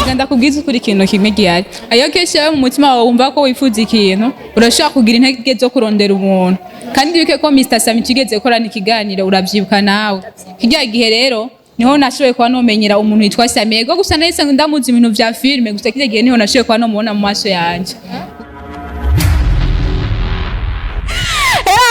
Ganda kubwiza ukuri ikintu kimwe gihari. Ayo kenshi mu mutima wawe wumva ko wifuza ikintu, urashaka kugira intege zo kurondera umuntu. Kandi yuko ko Mr Sammy kigeze korana ikiganiro urabyibuka nawe. Kijya gihe rero niho nashoboye kwa nomenyera umuntu witwa Sammy. Ego gusa nahise ndamuzi ibintu vya filme, gusa kijya gihe niho nashoboye kwa no mubona mu maso yanje.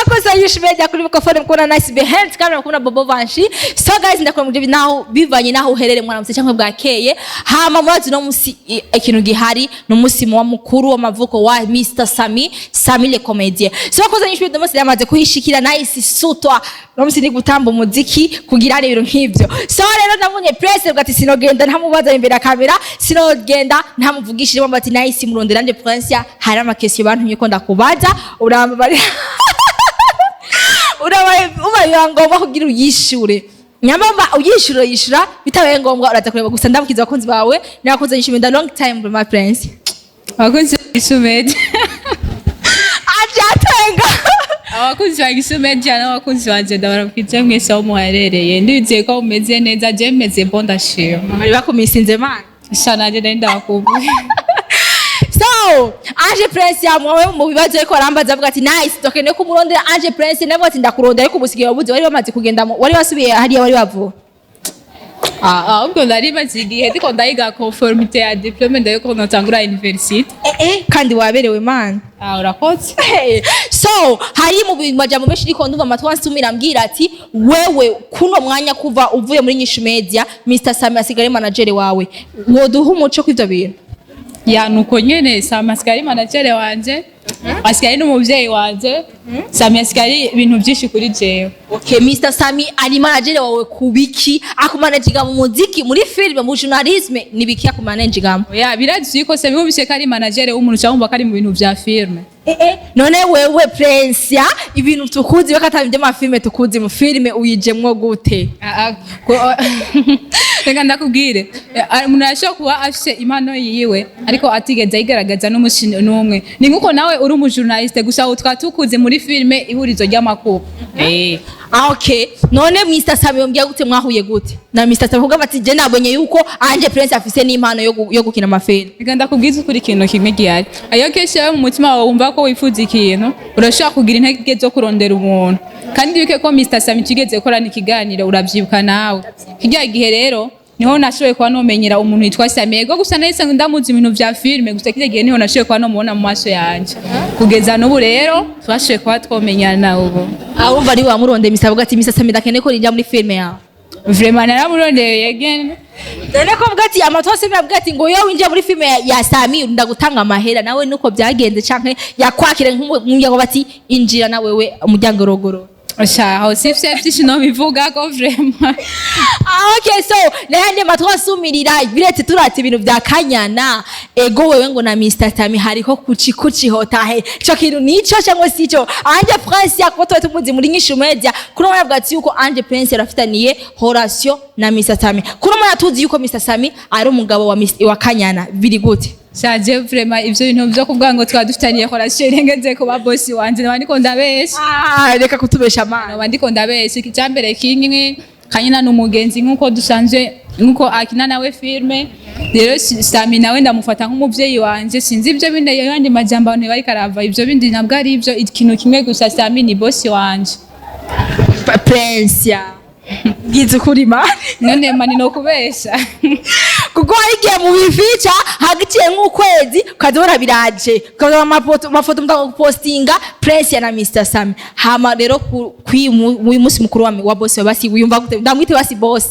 Kosa yishmedia kuri mukofone mkona nice behind kamera mkona Bobo Vanshi. So guys ndakora muje naho bivanye naho uherere mwana mutse cyangwa bwakeye hama mwazi no musi ikintu gihari no musi wa mukuru wa mavuko wa Mr Sammy Sammy le comédien. So kosa yishmedia musi yamaze kuhishikira nice sutwa no musi ni gutamba umuziki kugira rero nk'ivyo. So rero ndabonye press bwati sinogenda ntamubaza imbere ya kamera sinogenda ntamuvugishije bamba ati nice murondera nje PRINCIA hari amakesi bantu nyiko ndakubaza uramba bari ubaye ngomba kugira uyishure nyamamba uyishure yishura bitabaye ngombwa uraza kureba gusa ndabukiza abakunzi bawe nakoze yishimenda long time with my friends abakunzi b'Isumed ajatenga abakunzi b'Isumed cyane abakunzi banje ndabarakije mwese aho muharereye ndizeye ko umeze neza je meze bondashima bari bakumisinze man shanaje ndenda bakubuye. So, Ange PRINCIA mwawe mu bibazo ariko arambaza avuga ati nice dokene ko murondera Ange PRINCIA nabo ati ndakuronda ariko ubusigiye wabuze wari bamaze kugenda wari wasubiye hariya wari bavuye. Ubwo ndari bazigiye ndiko ndayiga conformité ya diplôme ndayo ko natangura university. Kandi waberewe man. Urakoze. So, hari mu majambo menshi riko ndumva amatwa nsumira ambwira ati wewe kuno mwanya kuva uvuye muri Nyishu Media Mr Sammy asigare manager wawe. Woduha umuco kw'ivyo bintu. Ya nuko nyene Sammy asigari manager wanje asigari n'umuvyeyi wanje Sammy asigari ibintu byinshi kuri jewe. Okay, Mr Sammy ari manager wawe kubiki akumanagiga mu muziki muri filme mu journalisme nibiki akumanagiga ya birazi ko Sammy ubise kari manager w'umuntu cyangwa kari mu bintu vya filme. None wewe PRINCIA ibintu tukuzi bakatavye mu filme tukuzi mu filme uyijemwo gute? Reka ndakubwire umuntu yashobora kuba afise impano yiwe ariko atigeze ayigaragaza n'umushini n'umwe ni nkuko nawe uri umujournaliste gusa utwa tukuze muri filme ihurizo ry'amakuru. Okay, none Mr Sammy yombya gute mwahuye gute na Mr Sammy uvuga bati je nabonye yuko Ange PRINCIA afise n'impano yo gukina amafilme. Reka ndakubwiza ukuri ikintu kimwe gihari. Ayo kenshi mu mutima wawe wumva ko wifuza ikintu urashaka kugira intege zo kurondera umuntu. Kandi yuko ko Mr Sammy kigeze korana ikiganiro urabyibuka nawe. Kijya gihe rero niho nashoboye kwa nomenyera umuntu witwa Sammy. Ego gusa nahise ndamuzi ibintu vya filme gusa kijya gihe niho nashoboye kwa no mubona mu maso yanje. Kugeza n'ubu rero twashoboye kwa twomenyana ubu. Urumva ari wa muronde Mr avuga ati Mr Sammy dakene ko rijya muri filme yawe. Vraiment naramurondeye again. Dore ko bwati amatwa Sammy avuga ati ngo yo winje muri filme ya Sammy ndagutanga amahera nawe nuko byagenze canke yakwakire nk'umuryango bati injira na wewe umuryango rogoro. Aho sifse byishino bivuga ko vraiment. Okay, so nahande matwa sumirira biretse turate ibintu bya kanyana ego wewe ngo na Mr Sammy hariko kuci hotahe cyo kintu nico cyangwa sico Ange PRINCIA ko twe tumuzi muri Nyishu Media kuno mwavuga ati yuko Ange PRINCIA rafitaniye Horatio na Mr Sammy kuno mwana tuzi yuko Mr Sammy ari umugabo wa kanyana biri gute Shaje vraiment ivyo bintu byo kuvuga ngo twa dufitaniye Horatio rengeze ko ba boss wanje nabandiko ndabesha. Reka kutubesha mana nabandiko ndabesha icyambere kimwe kanyina n'umugenzi nkuko dusanzwe nkuko akina nawe filme rero Sammy nawe ndamufata nk'umuvyeyi wanje sinzi ibyo binde yandi majambo abantu bari karava ibyo bindi nabwo ari ibyo ikintu kimwe gusa Sammy ni boss wanje PRINCIA gize kuri ma none mani no kubesha kuko harigiye mu bifica hagitiye nk'ukwezi ukazibona biraje ukazibona amafoto mutapostinga PRINCIA na Mr Sammy hama rero uyu munsi mukuru wa boss basi wiyumva gute ndamwite basi boss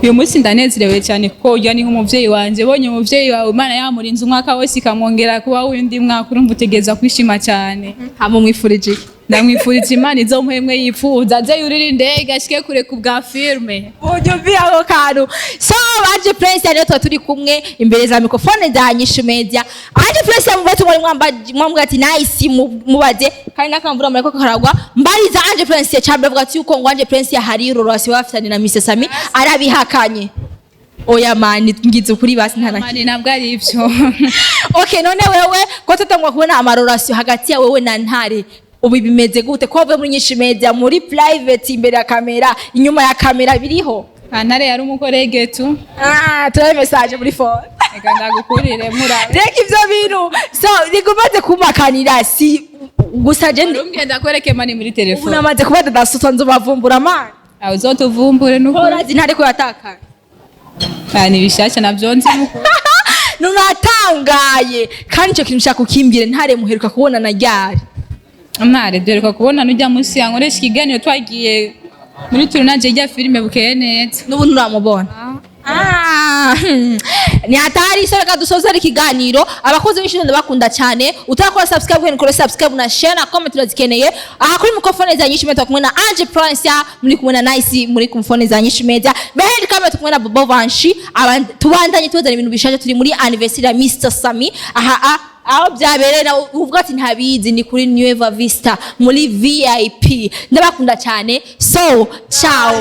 uyu munsi ndanezerewe cyane kuko ujya ni nk'umuvyeyi wanje bonye umuvyeyi wawe Imana yamurinze umwaka wose ikamwongera kuba windi mwaka urumva utegeza kwishima cyane hama mwifurije ndamwifurije Imana izomuhemwe yifuza aze yurire indege ashike kure ku bwa filme unyumvira ako kantu. So Ange PRINCIA rero turi kumwe imbere za mikrofone za Nyishu Media. Ange PRINCIA mubatu muri mwambwa ati nice mubaze kandi nakamvura muri ko karagwa mbariza Ange PRINCIA cyambe avuga ati yuko ngo Ange PRINCIA hari relation bafitanye na Mr Sammy arabihakanye. Oya mani ngize kuri basi ntana mani nabwo ari ivyo. Okay, none wewe ko tutangwa kubona amarorasyo hagati ya wewe na Ntare ubu bimeze gute ko muri Nyishu Media muri private imbere ya kamera inyuma ya kamera biriho Kantare yari umukorege tu. Turabe message muri phone. Eka ndagukurire murabe. Reka ivyo bintu. So, nigumaze kumakanira si gusa je Urumye ndakwereke mani muri telefone. unamaze kubata dasutwa nzobavumbura man. Aho uzotuvumbure nuko. Horazi ntare ko yataka. Ni bishasha navyo nzi nuko. Nunatangaye kandi ico kintu shaka ukimbire ntare muheruka kubona na ryari. Ntare duheruka kubona nujya munsi yankoresha ikiganiro twagiye muri tournage ya filime bukeye neza. Nubu nuramubona. Ni hatari saraka dusoza ikiganiro abakozi b'ishuri ndabakunda cyane utakora subscribe kuri kora subscribe na share na comment turazikeneye aha kuri microphone za nyinshi media kumwe na PRINCIA muri kumwe na Nice muri kumfone za nyinshi media behind camera kumwe na Bobo Vanshi tubandanye tuzana ibintu bishaje turi muri anniversary ya MR SAMMY aho byabereye na uvuga ati ntabizi ni kuri Nueva Vista muri VIP ndabakunda cyane so ciao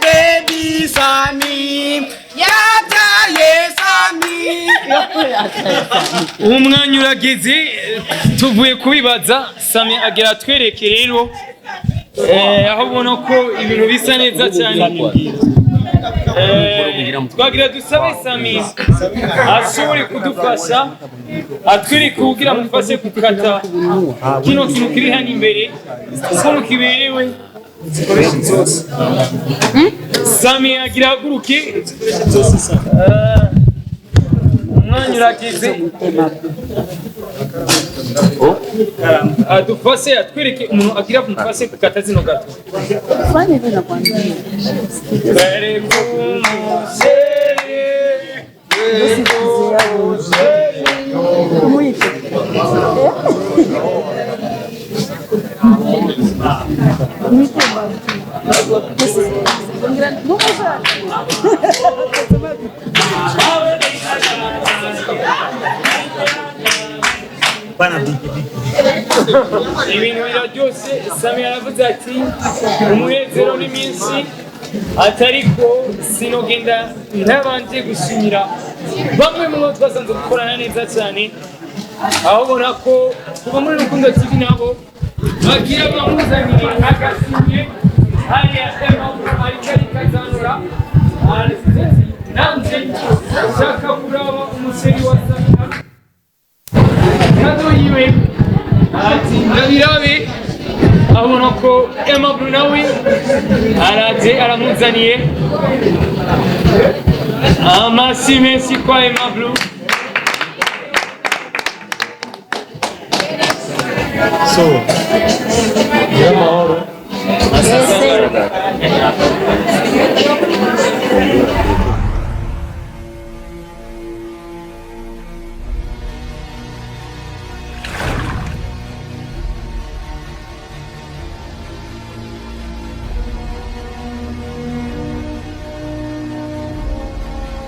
Baby Sammy, Sammy. Umwanya urageze tuvuye kubibaza Sammy agira atwereke rero aho ubona ko ibintu bisa neza cyane twagira dusabe Sammy ashobore kudufasha atwereke kugira mufashe gukata kino kintu kiri hano imbere kuko kiberewe Sammy agira haguruke umwanya urageze adufashe atwereke umuntu agira mufashe gukata zino gato ibintu biraryose Sammy aravuze ati umunezero n'iminsi atariko sinogenda ntabanje gushimira bamwe mu bo twasanze gukorana neza cyane aho ubona ko kuba muri Rukundo TV nabo bagira bamuzaniye agasimye hariya ariko kazanura nanjye nshaka kuraba umuseri wa Sammy kado yiwe ati ndabirabe abona ko MR nawe araje aramuzaniye amasi menshi kwa MR So, amahoro.